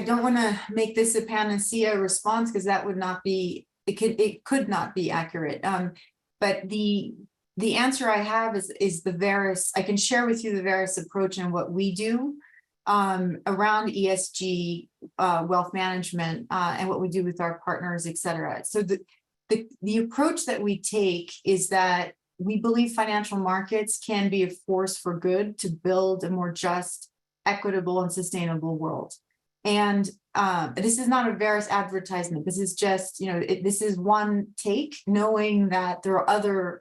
don't want to make this a panacea response because that would not be, it could not be accurate. But the answer I have is the Veris. I can share with you the Veris approach and what we do around ESG, wealth management, and what we do with our partners, et cetera. So the approach that we take is that we believe financial markets can be a force for good to build a more just, equitable, and sustainable world. And this is not a Veris advertisement. This is just, this is one take, knowing that there are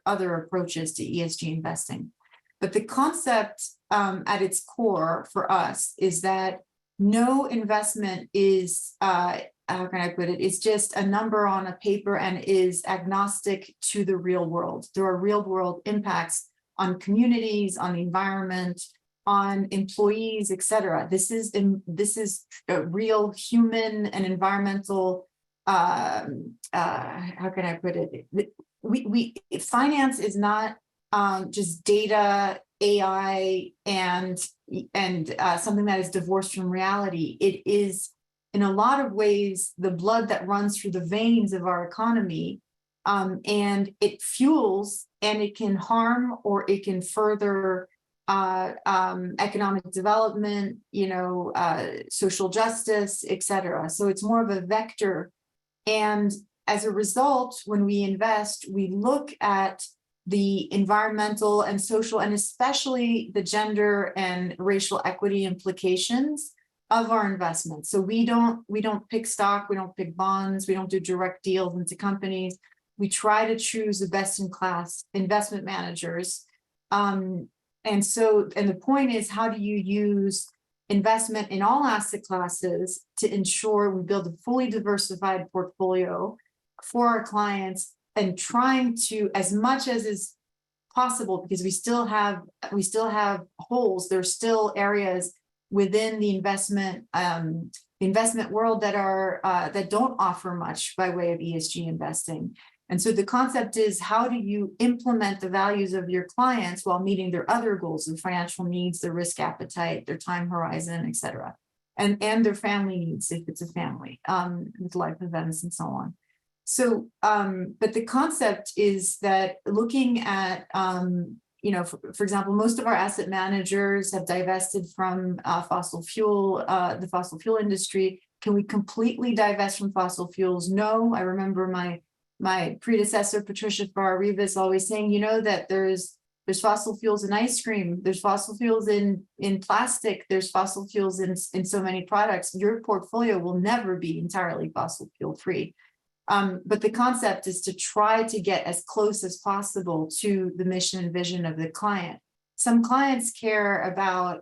other approaches to ESG investing. But the concept at its core for us is that no investment is, how can I put it? It's just a number on a paper and is agnostic to the real world. There are real world impacts on communities, on the environment, on employees, et cetera. This is a real human and environmental, how can I put it? Finance is not just data, AI, and something that is divorced from reality. It is, in a lot of ways, the blood that runs through the veins of our economy, and it fuels, and it can harm or it can further economic development, social justice, et cetera. So it's more of a vector. And as a result, when we invest, we look at the environmental and social, and especially the gender and racial equity implications of our investments. So we don't pick stock, we don't pick bonds, we don't do direct deals into companies. We try to choose the best in class investment managers. And the point is, how do you use investment in all asset classes to ensure we build a fully diversified portfolio for our clients, and trying to, as much as is possible, because we still have holes, there's still areas within the investment world that don't offer much by way of ESG investing. And so the concept is, how do you implement the values of your clients while meeting their other goals, their financial needs, their risk appetite, their time horizon, et cetera, and their family needs, if it's a family, with life events and so on. So, but the concept is that looking at, for example, most of our asset managers have divested from fossil fuel, the fossil fuel industry. Can we completely divest from fossil fuels? No. I remember my predecessor, Patricia Farrar-Rivas, always saying, that there's fossil fuels in ice cream, there's fossil fuels in plastic, there's fossil fuels in so many products. Your portfolio will never be entirely fossil fuel free. But the concept is to try to get as close as possible to the mission and vision of the client. Some clients care about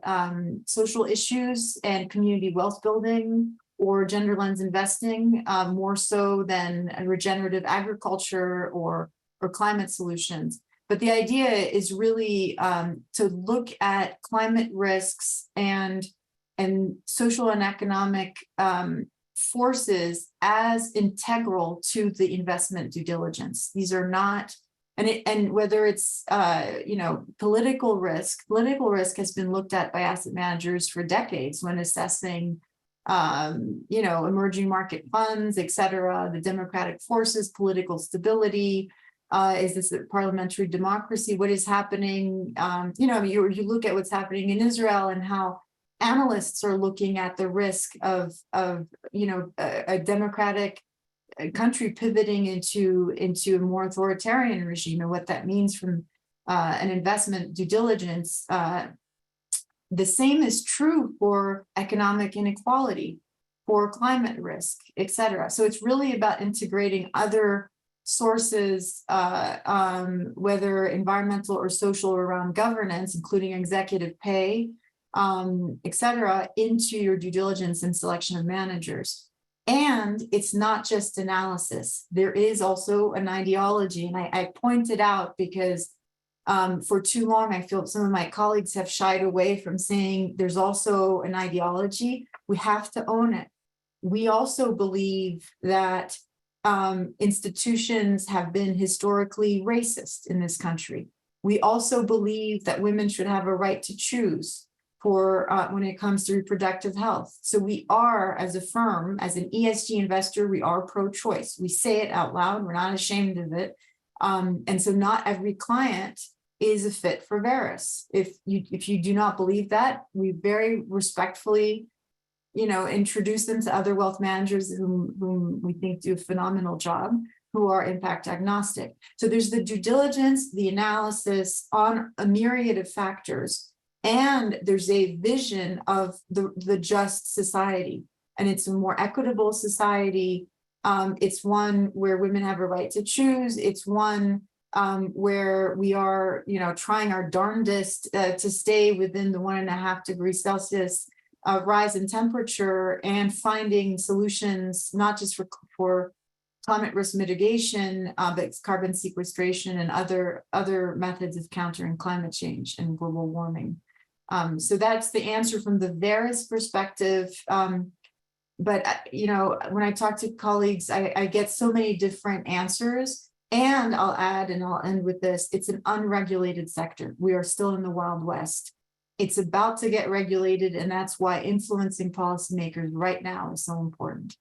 social issues and community wealth building, or gender lens investing, more so than regenerative agriculture or climate solutions. But the idea is really to look at climate risks and social and economic forces as integral to the investment due diligence. These are not, and whether it's political risk has been looked at by asset managers for decades when assessing emerging market funds, et cetera, the democratic forces, political stability. Is this a parliamentary democracy? What is happening? You look at what's happening in Israel and how analysts are looking at the risk of a democratic country pivoting into a more authoritarian regime, and what that means from an investment due diligence. The same is true for economic inequality, for climate risk, et cetera. So it's really about integrating other sources, whether environmental or social, around governance, including executive pay, et cetera, into your due diligence and selection of managers. And it's not just analysis. There is also an ideology. And I pointed out because for too long, I feel some of my colleagues have shied away from saying there's also an ideology. We have to own it. We also believe that institutions have been historically racist in this country. We also believe that women should have a right to choose for when it comes to reproductive health. So we are, as a firm, as an ESG investor, we are pro-choice. We say it out loud. We're not ashamed of it. And so not every client is a fit for Veris. If you do not believe that, we very respectfully, introduce them to other wealth managers whom we think do a phenomenal job, who are impact agnostic. So there's the due diligence, the analysis on a myriad of factors, and there's a vision of the just society. And it's a more equitable society. It's one where women have a right to choose. It's one where we are, trying our darndest to stay within the 1.5 degrees Celsius rise in temperature, and finding solutions not just for climate risk mitigation, but carbon sequestration and other methods of countering climate change and global warming. So that's the answer from the Veris perspective. But when I talk to colleagues, I get so many different answers. And I'll add, and I'll end with this, it's an unregulated sector. We are still in the Wild West. It's about to get regulated, and that's why influencing policymakers right now is so important.